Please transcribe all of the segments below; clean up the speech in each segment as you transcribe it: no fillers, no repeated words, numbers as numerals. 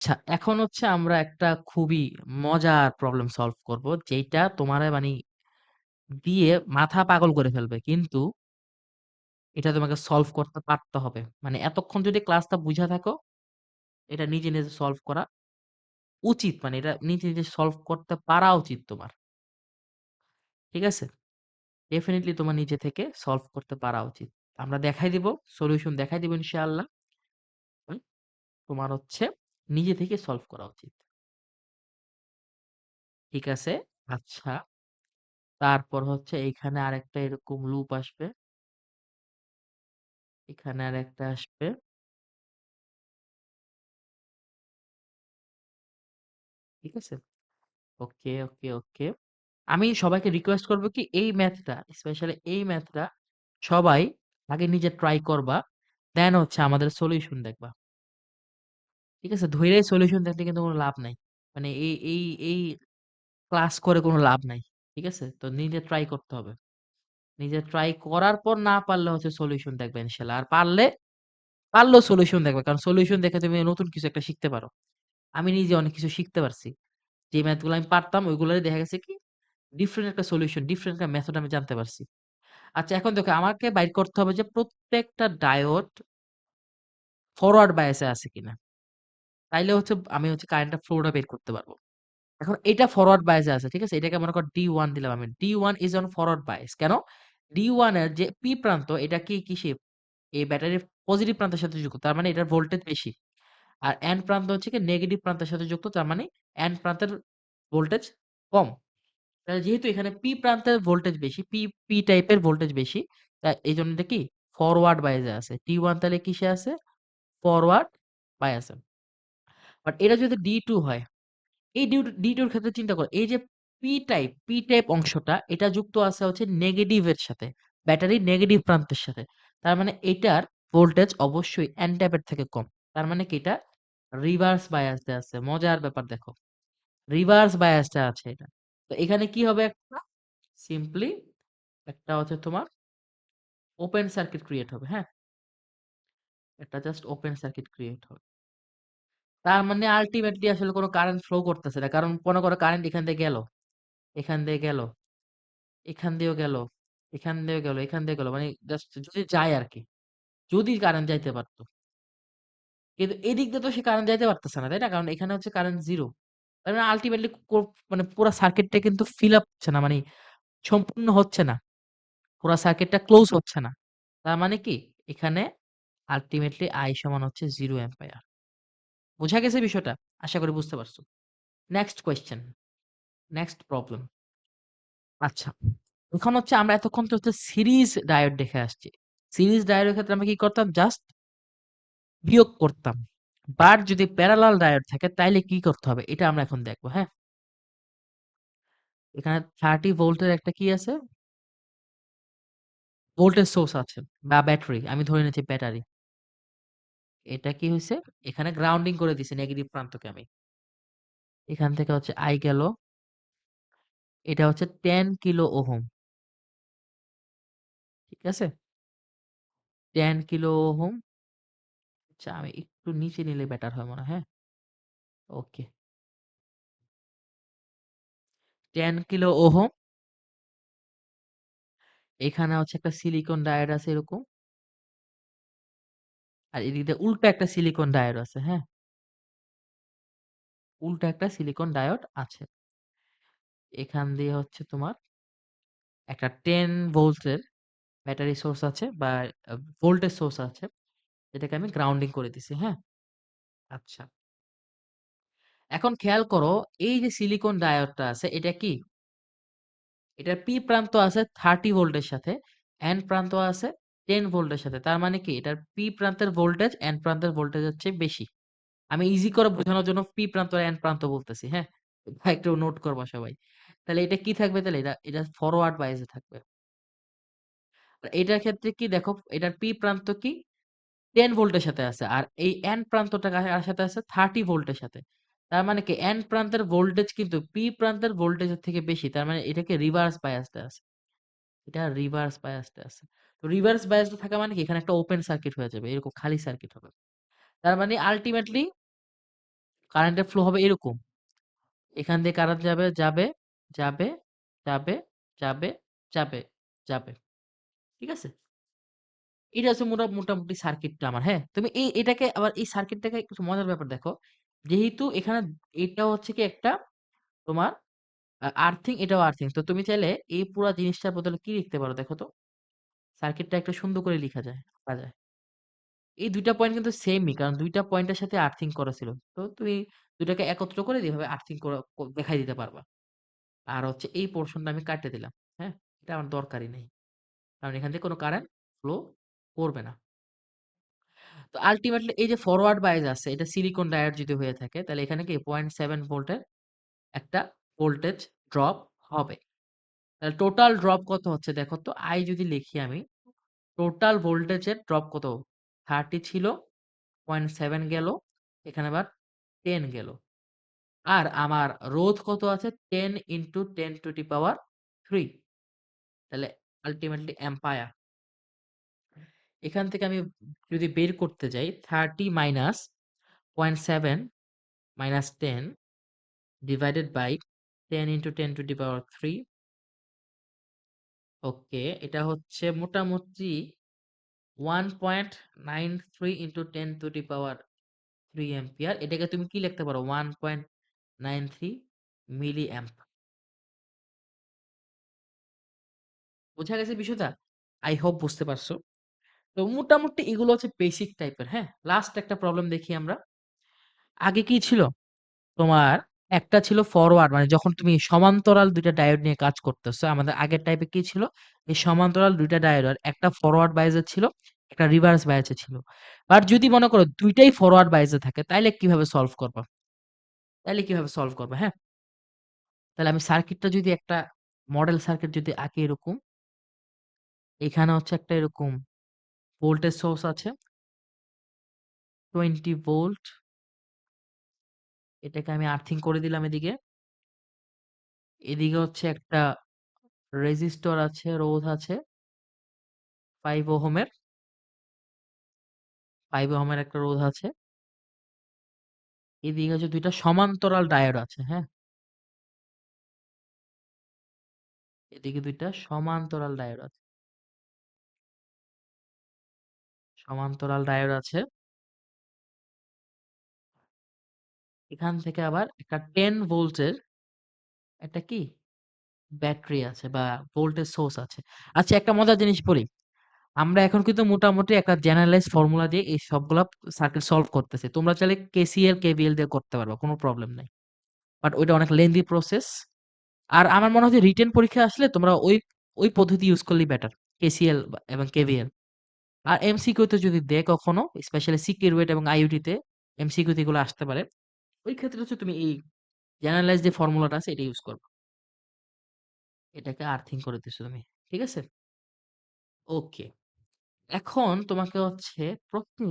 আচ্ছা, এখন হচ্ছে আমরা একটা খুবই মজার প্রবলেম সলভ করব। যেইটা তোমারে মানি দিয়ে মাথা পাগল করে ফেলবে। কিন্তু এটা তোমাকে সলভ করতে পারতে হবে। মানে এতক্ষণ যদি ক্লাসটা বুঝা থাকো, এটা নিজে, নিজে সলভ করা উচিত। মানে এটা নিজে, নিজে সলভ করতে পারা উচিত তোমার। ঠিক আছে? ডেফিনিটলি তোমার নিজে থেকে সলভ করতে পারা উচিত। আমরা দেখাই দিব, সলিউশন দেখাই দিব ইনশাআল্লাহ। হুম? তোমার হচ্ছে নিজে থেকে সলভ করা উচিত। ঠিক আছে? আচ্ছা। তারপর হচ্ছে এইখানে আরেকটা এরকম লুপ আসবে। এখানে আরেকটা আসবে। ঠিক আছে? ওকে, ওকে, ওকে। আমি সবাইকে রিকোয়েস্ট করব কি এই ম্যাথটা, স্পেশালি এই ম্যাথটা সবাই আগে নিজে ট্রাই করবা। দেন হচ্ছে আমাদের সলিউশন দেখবা। ঠিক আছে? ধইরাই সলিউশন দেখলে কিন্তু কোন লাভ নাই। মানে এই ক্লাস করে কোন লাভ নাই। ঠিক আছে? তো নিজে ট্রাই করতে হবে। নিজে ট্রাই করার পর না পারলে হচ্ছে সলিউশন দেখবা ইনশাআল্লাহ। আর পারলেও সলিউশন দেখবা। কারণ সলিউশন দেখে তুমি নতুন কিছু একটা শিখতে পারো। আমি নিজে অনেক কিছু শিখতে পারছি। যে ম্যাথ গুলো আমি পারতাম ওইগুলারই দেখা গেছে কি ডিফারেন্ট একটা সলিউশন, ডিফারেন্ট একটা মেথড আমি জানতে পারছি। আচ্ছা এখন দেখো আমাকে বাইর করতে হবে যে প্রত্যেকটা ডায়োড ফরওয়ার্ড বায়াস এ আছে কিনা। তাইলে হচ্ছে আমি হচ্ছে কারেন্টের ফ্লোটা বের করতে পারব। এখন এটা ফরওয়ার্ড বায়াস এ আছে। ঠিক আছে? এটাকে মনে করো D1 দিলাম আমি। D1 is on forward bias. কেন? D1 এর যে P প্রান্ত এটা কি কিসে এই ব্যাটারির পজিটিভ প্রান্তের সাথে যুক্ত। তার মানে এটার ভোল্টেজ বেশি। আর এন্ড প্রান্ত হচ্ছে কি নেগেটিভ প্রান্তের সাথে যুক্ত। তার মানে এন্ড প্রান্তের ভোল্টেজ কম। তাহলে যেহেতু এখানে P প্রান্তের ভোল্টেজ বেশি, P টাইপের ভোল্টেজ বেশি, এইজন্য এটা কি ফরওয়ার্ড বায়াসে আছে। D1 তাহলে কিসে আছে? ফরওয়ার্ড বায়াসে। বাট এটা যদি D2 হয়, এই D2 এর ক্ষেত্রে চিন্তা করো। এই যে P টাইপ অংশটা এটা যুক্ত আছে হচ্ছে নেগেটিভ এর সাথে। ব্যাটারির নেগেটিভ প্রান্তের সাথে। তার মানে এটার ভোল্টেজ অবশ্যই N টাইপের থেকে কম। তার মানে কি এটা রিভার্স বায়াসড এ আছে। মজার ব্যাপার দেখো। রিভার্স বায়াসড এ আছে এটা। তো এখানে কি হবে একটা সিম্পলি একটা হচ্ছে তোমার ওপেন সার্কিট ক্রিয়েট হবে, হ্যাঁ? একটা জাস্ট ওপেন সার্কিট ক্রিয়েট হবে। তার মানে আল্টিমেটলি আসলে কোন কারেন্ট ফ্লো করতেছে না। কারণ মনে করো কারেন্ট এখান দিয়ে গেল, এখান দিয়ে গেল, এখান দিয়েও গেল, এখান দিয়েও গেল, এখান দিয়ে গেল। মানে জাস্ট যদি যায় আরকি। যদি কারেন্ট যাইতে পারত। কিন্তু এদিক দিয়ে তো সে কারেন্ট যাইতে পারতেছে না, তাই না? কারণ এখানে হচ্ছে কারেন্ট 0। তার মানে আল্টিমেটলি মানে পুরা সার্কিটটা কিন্তু ফিল আপ হচ্ছে না। মানে সম্পূর্ণ হচ্ছে না। পুরা সার্কিটটা ক্লোজ হচ্ছে না। তার মানে কি? এখানে আল্টিমেটলি I সমান হচ্ছে 0 অ্যাম্পিয়ার। বোঝা গেছে বিষয়টা? আশা করি বুঝতে পারছো। Next question, next problem. আচ্ছা। এখন হচ্ছে আমরা এতক্ষণ তো হচ্ছে সিরিজ ডায়োড দেখে আসছি। সিরিজ ডায়োডের ক্ষেত্রে আমরা কি করতাম? জাস্ট বিয়োগ করতাম। বাট যদি প্যারালাল ডায়োড থাকে তাইলে কি করতে হবে? এটা আমরা এখন দেখব, হ্যাঁ? এখানে 30 ভোল্টের একটা কি আছে? ভোল্টেজ সোর্স আছে বা ব্যাটারি। আমি ধরে নিচ্ছি ব্যাটারি। এটা কি হইছে? এখানে গ্রাউন্ডিং করে দিছি নেগেটিভ প্রান্তকে আমি। এখান থেকে হচ্ছে I গেল। এটা হচ্ছে 10 কিলো ওহম। ঠিক আছে? 10 কিলো ওহম। আচ্ছা আমি একটু নিচে নিলে বেটার হয় মনে হয়, হ্যাঁ? ওকে। 10 কিলো ওহম। এখানে হচ্ছে একটা সিলিকন ডায়োড আছে এরকম। আর এদিক দিয়ে উল্টা একটা সিলিকন ডায়োড আছে, হ্যাঁ? উল্টা একটা সিলিকন ডায়োড আছে। এখান দিয়ে হচ্ছে তোমার একটা 10 ভোল্টের ব্যাটারি সোর্স আছে বা ভোল্টেজ সোর্স আছে। যেটাকে আমি গ্রাউন্ডিং করে দিছি, হ্যাঁ? আচ্ছা। এখন খেয়াল করো এই যে সিলিকন ডায়োডটা আছে এটা কি? এটার P প্রান্ত আছে 30 ভোল্টের সাথে, N প্রান্ত আছে 10 ভোল্টের সাথে। তার মানে কি? এটার P প্রান্তের ভোল্টেজ N প্রান্তের ভোল্টেজের চেয়ে বেশি। আমি ইজি করে বোঝানোর জন্য P প্রান্ত আর N প্রান্ত বলতেছি, হ্যাঁ? একটু নোট করবা সবাই। তাহলে এটা কি থাকবে তাহলে? এটা ফরওয়ার্ড বায়াস এ থাকবে। আর এটার ক্ষেত্রে কি দেখো এটার P প্রান্ত কি? 10 ভোল্টের সাথে আছে। আর এই N প্রান্তটা কার সাথে আছে? 30 ভোল্টের সাথে। তার মানে কি N প্রান্তের ভোল্টেজ কিন্তু P প্রান্তের ভোল্টেজের থেকে বেশি। তার মানে এটাকে রিভার্স বায়াসড এ আছে। এটা রিভার্স বায়াসড এ আছে। তো রিভার্স বায়াসড থাকা মানে কি? এখানে একটা ওপেন সার্কিট হয়ে যাবে। এরকম খালি সার্কিট হবে। তার মানে আল্টিমেটলি কারেন্টের ফ্লো হবে এরকম। এখান দিয়ে কারেন্ট যাবে, যাবে, যাবে, যাবে, যাবে, যাবে, যাবে। ঠিক আছে? এটা হচ্ছে মোটামুটি সার্কিটটা আমার, হ্যাঁ? তুমি এটাকে আবার এই সার্কিটটাকে একটু মজার ব্যাপার দেখো। যেহেতু এখানে এটা হচ্ছে কি একটা তোমার আর্থিং, এটাও আর্থিং। তো তুমি চাইলে এই পুরা জিনিসটার বদলে কি লিখতে পারো দেখো তো? সার্কিটটা একটু সুন্দর করে আঁকা যায়। এই ২ টা পয়েন্ট কিন্তু সেমই। কারণ ২ টা পয়েন্টের সাথে আর্থিং করা ছিল। তো তুমি ২ টাকে একত্র করে এভাবে আর্থিং করা দেখাই দিতে পারবা। আর হচ্ছে এই পোরশনটা আমি কাইটে দিলাম। হ্যাঁ? এটা আমার দরকারই নেই। কারণ এখান থেকে কোন কারেন্ট ফ্লো করবে না। তো আল্টিমেটলি এই যে ফরওয়ার্ড বায়াস আছে, এটা সিলিকন ডায়োড যদি হয়ে থাকে, তাহলে এখানে কি 0.7 ভোল্টের একটা ভোল্টেজ ড্রপ হবে। তাহলে টোটাল ড্রপ কত হচ্ছে দেখো তো? I যদি লিখি আমি, টোটাল ভোল্টেজের ড্রপ কত? 30 ছিল, 0.7 গেল, এখানে আবার 10 গেল। আর আমার রোধ কত আছে? 10 ইনটু 10 টু দি পাওয়ার 3, তাহলে আল্টিমেটলি অ্যাম্পায়ার। এখান থেকে আমি যদি বের করতে যাই, 30 minus 0.7 minus 10 divided by 10 into 10 to the power 3। Okay, এটা হচ্ছে মোটামুটি 1.93 into 10 to the power 3 ampere. এটাকে তুমি কি লিখতে পারো? 1.93 মিলি অ্যাম্প। বোঝা গেছে বিষয়টা? আই হোপ বুঝতে পারছো। তো মোটামুটি এগুলো হচ্ছে বেসিক টাইপের, হ্যাঁ? লাস্ট একটা প্রবলেম দেখি আমরা। আগে কি ছিল? তোমার একটা ছিল ফরওয়ার্ড, মানে যখন তুমি সমান্তরাল ২ টা ডায়োড নিয়ে কাজ করতেছো, আমাদের আগের টাইপে কি ছিল? এই সমান্তরাল ২ টা ডায়োড আর একটা ফরওয়ার্ড বায়াসের ছিল, একটা রিভার্স বায়াসের ছিল। বাট যদি মনে করো ২ টাই ফরওয়ার্ড বায়াসে থাকে, তাইলে কিভাবে সলভ করবা? হ্যাঁ? তাহলে আমি সার্কিটটা যদি একটা মডেল সার্কিট যদি আঁকি এরকম, এখানে হচ্ছে একটা এরকম ভোল্টেজ সোর্স আছে, 20 ভোল্ট। এটাকে আমি আর্থিং করে দিলাম এদিকে। এদিকে হচ্ছে একটা রেজিস্টর আছে, রোধ আছে 5 ওহমের, 5 ওহমের একটা রোধ আছে। এদিকে হচ্ছে ২ টা সমান্তরাল ডায়োড আছে, হ্যাঁ? এদিকে ২ টা সমান্তরাল ডায়োড আছে। সমান্তরাল ডায়োড আছে। এখান থেকে আবার একটা 10 ভোল্টের একটা কি? ব্যাটারি আছে বা ভোল্টেজ সোর্স আছে। আচ্ছা, একটা মজার জিনিস বলি। আমরা এখন কিন্তু মোটামুটি একটা জেনারেলাইজড ফর্মুলা দিয়ে এই সবগুলা সার্কিট সলভ করতেছি। তোমরা চাইলে কেসিএল, কেভিএল দিয়ে করতে পারবা। কোন প্রবলেম নাই। বাট ওইটা অনেক লেংথি প্রসেস। আর আমার মনে হয় যে রিটেন পরীক্ষায় আসলে তোমরা ওই পদ্ধতি ইউজ করলেই বেটার। কেসিএল এবং কেভিএল। আর এমসিকিউ তে যদি দেয় কখনো, স্পেশালি সিকিউর এবং আইওটি তে এমসিকিউ তে এগুলো আসতে পারে। ওই ক্ষেত্রে হচ্ছে তুমি এই জেনারেলাইজড যে ফর্মুলাটা আছে এটা ইউজ করবা। এটাকে আর্থিং করে দিছো তুমি। ঠিক আছে? ওকে। এখন তোমাকে হচ্ছে ১ম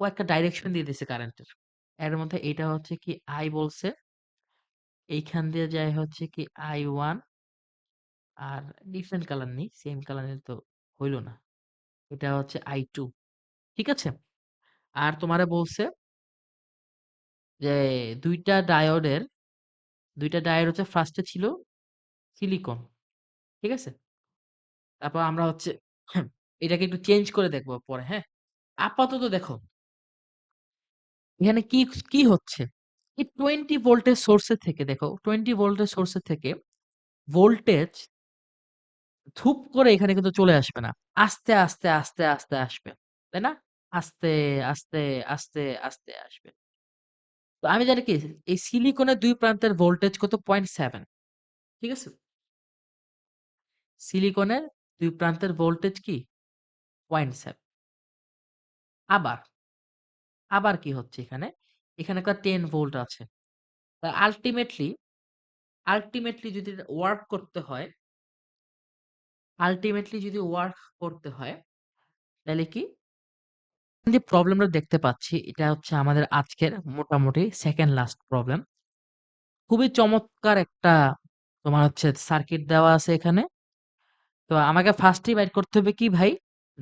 ও একটা ডাইরেকশন দিয়ে দিছে কারেন্টের। এর মধ্যে এটা হচ্ছে কি I বলছে। এইখান দিয়ে যায় হচ্ছে কি I1, আর ডিফারেন্ট কালার নেই। সেম কালারের তো হইল না। এটা হচ্ছে I2। ঠিক আছে? আর তোমারে বলছে যে ২ টা ডায়োডের ২ টা ডায়োড হচ্ছে ফার্স্ট এ ছিল সিলিকন। ঠিক আছে? তারপর আমরা হচ্ছে এটাকে একটু চেঞ্জ করে দেখব পরে, হ্যাঁ? আপাতত দেখো, এখানে কি হচ্ছে? এই 20 ভোল্টের সোর্স এর থেকে দেখো, 20 ভোল্টের সোর্স এর থেকে ভোল্টেজ ধুপ করে এখানে কিন্তু চলে আসবে না। আস্তে, আস্তে, আস্তে, আস্তে আসবে। তাই না? আস্তে, আস্তে, আস্তে, আস্তে আসবে। তো আমি জানি কি এই সিলিকনের ২ প্রান্তের ভোল্টেজ কত? 0.7। ঠিক আছে? সিলিকনের ২ প্রান্তের ভোল্টেজ কি? 0.7। আবার, আবার কি হচ্ছে এখানে? এখানে একটা 10 ভোল্ট আছে। আল্টিমেটলি যদি ওয়ার্ক করতে হয়, তাহলে কি? যে প্রবলেমটা দেখতে পাচ্ছি, এটা হচ্ছে আমাদের আজকের মোটামুটি 2nd লাস্ট প্রবলেম। খুবই চমৎকার একটা তোমার হচ্ছে সার্কিট দেওয়া আছে এখানে। তো আমাকে ফার্স্টেই বাইর করতে হবে কি ভাই?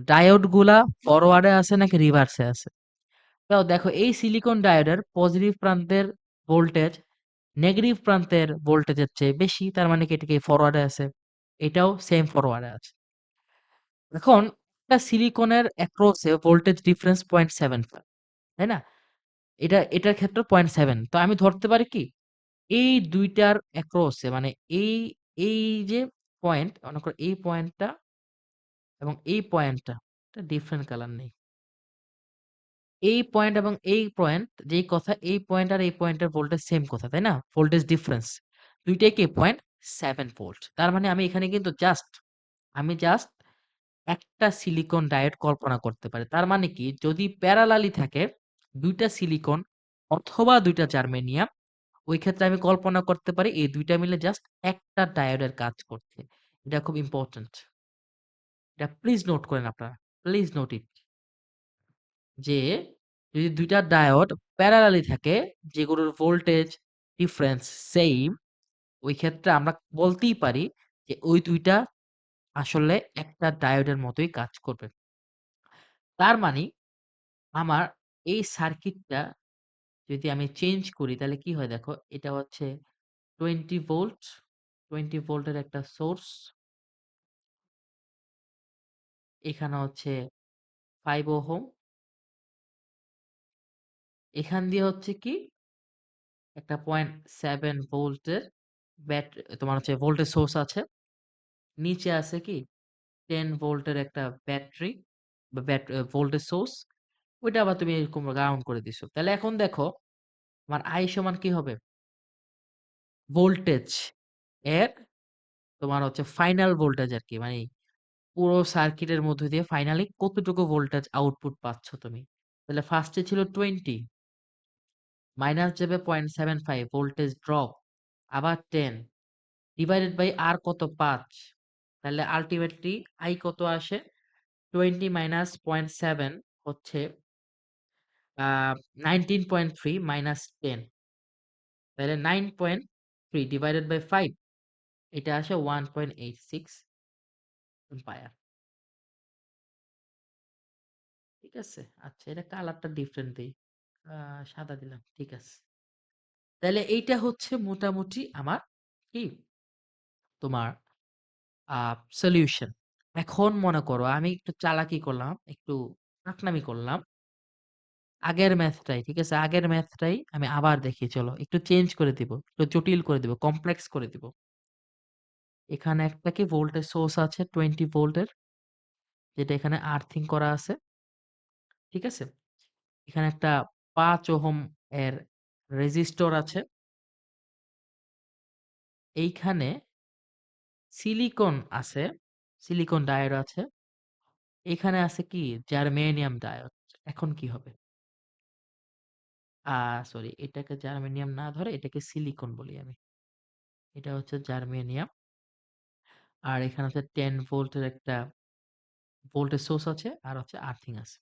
ডায়োড গুলা ফরওয়ার্ড এ আছে নাকি রিভার্স এ আছে? তো দেখো এই সিলিকন ডায়োডের পজিটিভ প্রান্তের ভোল্টেজ নেগেটিভ প্রান্তের ভোল্টেজের চেয়ে বেশি। তার মানে কি এটা কি ফরওয়ার্ডে আছে? এটাও সেম ফরওয়ার্ডে আছে। এখন একটা সিলিকনের অ্যাক্রস এ ভোল্টেজ ডিফারেন্স 0.75, তাই না? এটার ক্ষেত্রে 0.7। তো আমি ধরতে পারি কি এই ২ টার অ্যাক্রস এ মানে এই এই যে পয়েন্ট মনে করো এই পয়েন্টটা এবং এই পয়েন্টটা এটা ডিফারেন্ট কালার নেই। এই পয়েন্ট এবং এই পয়েন্ট যেই কথা এই পয়েন্ট আর এই পয়েন্টের ভোল্টেজ সেম কথা, তাই না? ভোল্টেজ ডিফারেন্স ২ টাই কি 0.7 ভোল্ট। তার মানে আমি এখানে কিন্তু জাস্ট একটা সিলিকন ডায়োড কল্পনা করতে পারি। তার মানে কি যদি প্যারালালি থাকে ২ টা সিলিকন অথবা ২ টা জার্মেনিয়াম, ওই ক্ষেত্রে আমি কল্পনা করতে পারি এই ২ টা মিলে জাস্ট একটা ডায়োডের কাজ করছে। এটা খুব ইম্পোর্টেন্ট। এটা প্লিজ নোট করেন আপনারা। প্লিজ নোট ইট। যে যদি ২ টা ডায়োড প্যারালালি থাকে যেগুলোর ভোল্টেজ ডিফারেন্স সেইম, ওই ক্ষেত্রে আমরা বলতেই পারি যে ওই ২ টা আসলে একটা ডায়োডের মতোই কাজ করবে। তার মানে আমার এই সার্কিটটা যদি আমি চেঞ্জ করি তাহলে কি হয় দেখো, এটা হচ্ছে 20 ভোল্ট, 20 ভোল্টের একটা সোর্স। এখানে হচ্ছে 5 ওহম। এখান দিয়ে হচ্ছে কি একটা 0.7 ভোল্টের তোমার হচ্ছে ভোল্টেজ সোর্স আছে। নিচে আছে কি 10 ভোল্টের একটা ব্যাটারি বা ভোল্টেজ সোর্স। ওইটা আবার তুমি এরকম গ্রাউন্ড করে দিছো। তাহলে এখন দেখো আমার I সমান কি হবে? ভোল্টেজ এর তোমার হচ্ছে ফাইনাল ভোল্টেজ আরকি। মানে পুরো সার্কিটের মধ্য দিয়ে ফাইনালি কতটুকু ভোল্টেজ আউটপুট পাচ্ছ তুমি। তাহলে ফার্স্টে ছিল 20, মাইনাস যাবে 0.75 ভোল্টেজ ড্রপ, আবার 10 ডিভাইডেড বাই আর কত 5। তাহলে আল্টিমেটলি I কত আসে? 20 মাইনাস 0.7 হচ্ছে 19.3 মাইনাস 10, তাহলে 9.3 ডিভাইডেড বাই 5 এটা আসে 1.86 এম্পায়ার। ঠিক আছে? আচ্ছা এটা কালারটা ডিফারেন্ট দেই। সাদা দিলাম। ঠিক আছে। তাইলে এইটা হচ্ছে মোটামুটি আমার কি তোমার আ সলিউশন। এখন মনে করো আমি একটু চালাকি করলাম, একটু ফাঁকনামি করলাম। আগের ম্যাথটাই, ঠিক আছে? আগের ম্যাথটাই আমি আবার দেখি চলো। একটু চেঞ্জ করে দিব। একটু জটিল করে দিব, কমপ্লেক্স করে দিব। এখানে একটা কি ভোল্টেজ সোর্স আছে 20 ভোল্টের, যেটা এখানে আর্থিং করা আছে। ঠিক আছে? এখানে একটা ৫ ওহম এর রেজিস্টর আছে। এইখানে সিলিকন আছে, সিলিকন ডায়োড আছে। এখানে আছে কি জার্মেনিয়াম ডায়োড। এখন কি হবে? আ সরি, এটাকে জার্মেনিয়াম না ধরে এটাকে সিলিকন বলি আমি। এটা হচ্ছে জার্মেনিয়াম। আর এখানে হচ্ছে 10 ভোল্টের একটা ভোল্টেজ সোর্স আছে আর হচ্ছে আর্থিং আছে।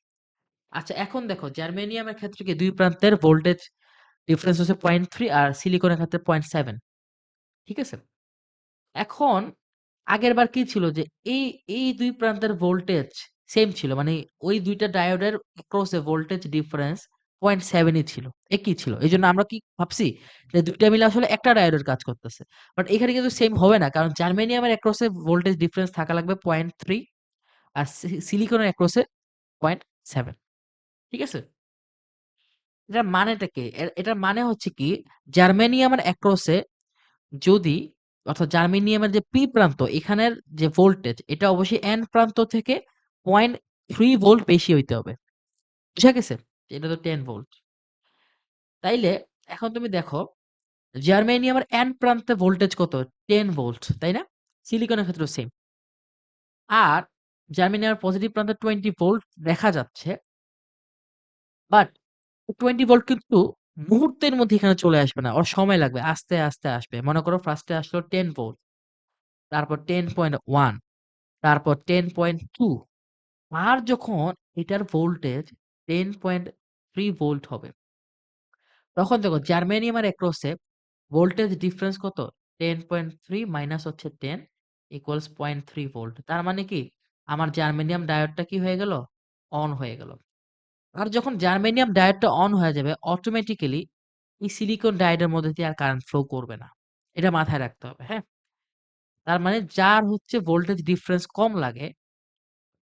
আচ্ছা এখন দেখো জার্মেনিয়ামের ক্ষেত্রে কি ২ প্রান্তের ভোল্টেজ ডিফারেন্স হচ্ছে 0.3 আর সিলিকনের ক্ষেত্রে 0.7। ঠিক আছে? এখন আগেরবার কি ছিল যে এই, এই ২ প্রান্তের ভোল্টেজ সেম ছিল। মানে ওই ২ টা ডায়োডের এক্রস এ ভোল্টেজ ডিফারেন্স 0.7 ই ছিল। একই ছিল। এজন্য আমরা কি ভাবছি যে ২ টা মিলে আসলে একটা ডায়োডের কাজ করতেছে। বাট এখানে কিন্তু সেম হবে না। কারণ জার্মেনিয়ামের এক্রস এ ভোল্টেজ ডিফারেন্স থাকা লাগবে 0.3 আর সিলিকনের এক্রস এ 0.7। ঠিক আছে? এটার মানেটা কি? এটার মানে হচ্ছে কি জার্মেনিয়ামের এক্রস এ যদি অর্থাৎ জার্মেনিয়ামের যে P প্রান্ত এখানের যে ভোল্টেজ এটা অবশ্যই N প্রান্ত থেকে 0.3 ভোল্ট বেশি হইতে হবে। বুঝা গেছে? এটা তো 10 ভোল্ট। তাইলে এখন তুমি দেখো জার্মেনিয়ামের N প্রান্তে ভোল্টেজ কত? 10 ভোল্ট, তাই না? সিলিকনের ক্ষেত্রেও সেম। আর জার্মেনিয়ামের পজিটিভ প্রান্তে 20 ভোল্ট দেখা যাচ্ছে। বাট 20 ভোল্ট কিন্তু মুহূর্তের মধ্যে এখানে চলে আসবে না। ওর সময় লাগবে। আস্তে, আস্তে আসবে। মনে করো ফার্স্টে আসলো 10 ভোল্ট, তারপর 10.1, তারপর 10.2, আর যখন এটার ভোল্টেজ 10.3 ভোল্ট হবে, তখন দেখো জার্মেনিয়ামের এক্রসে ভোল্টেজ ডিফারেন্স কত? 10.3 মাইনাস হচ্ছে 10 ইকুয়ালস 0.3 ভোল্ট। তার মানে কি আমার জার্মেনিয়াম ডায়োডটা কি হয়ে গেল? অন হয়ে গেল। আর যখন জার্মেনিয়াম ডায়োডটা অন হয়ে যাবে অটোমেটিক্যালি এই সিলিকন ডায়োডের মধ্যে দিয়ে আর কারেন্ট ফ্লো করবে না। এটা মাথায় রাখতে হবে, হ্যাঁ? তার মানে যার হচ্ছে ভোল্টেজ ডিফারেন্স কম লাগে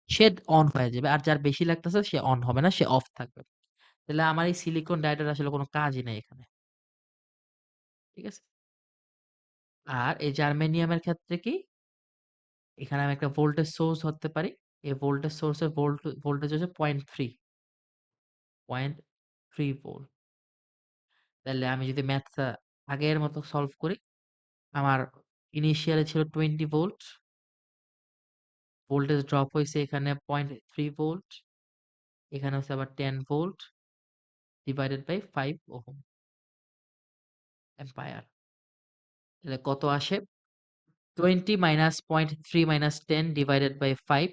সে অন হয়ে যাবে। আর যার বেশি লাগতেছে সে অন হবে না, সে অফ থাকবে। তাহলে আমার এই সিলিকন ডায়োডের আসলে কোন কাজই নাই এখানে। ঠিক আছে? আর এই জার্মেনিয়ামের ক্ষেত্রে কি? এখানে আমি একটা ভোল্টেজ সোর্স ধরতে পারি। এই ভোল্টেজ সোর্সের ভোল্টেজ হচ্ছে 0.3 0.3 ভোল্ট। তাইলে আমি যদি ম্যাথটা আগের মতো সলভ করি, আমার ইনিশিয়ালি ছিল 20 ভোল্ট। ভোল্টেজ ড্রপ হইছে এখানে 0.3 ভোল্ট। এখানে হচ্ছে আবার 10 volt divided by 5 ohm ampere. তাহলে কত আসে? 20 minus 0.3 minus 10 divided by 5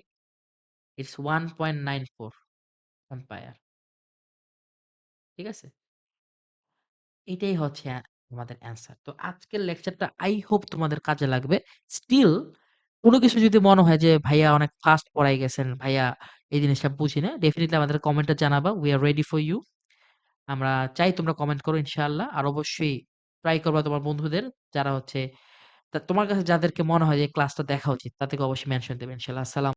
it's 1.94 ampere. ঠিক আছে? এটাই হচ্ছে আমাদের অ্যান্সার। তো আজকের লেকচারটা I হোপ তোমাদের কাজে লাগবে। স্টিল কোন কিছু যদি মনে হয় যে ভাইয়া অনেক ফাস্ট পড়ায় গেছেন, ভাইয়া এই জিনিসটা বুঝি না, ডেফিনিটলি আমাদের কমেন্টে জানাবা। We are ready for you. আমরা চাই তোমরা কমেন্ট করো ইনশাআল্লাহ। আর অবশ্যই ট্রাই করবা তোমার বন্ধুদের যারা হচ্ছে তোমার কাছে যাদেরকে মনে হয় যে ক্লাসটা দেখা উচিত তাদেরকে অবশ্যই মেনশন দিবে ইনশাআল্লাহ। আসসালাম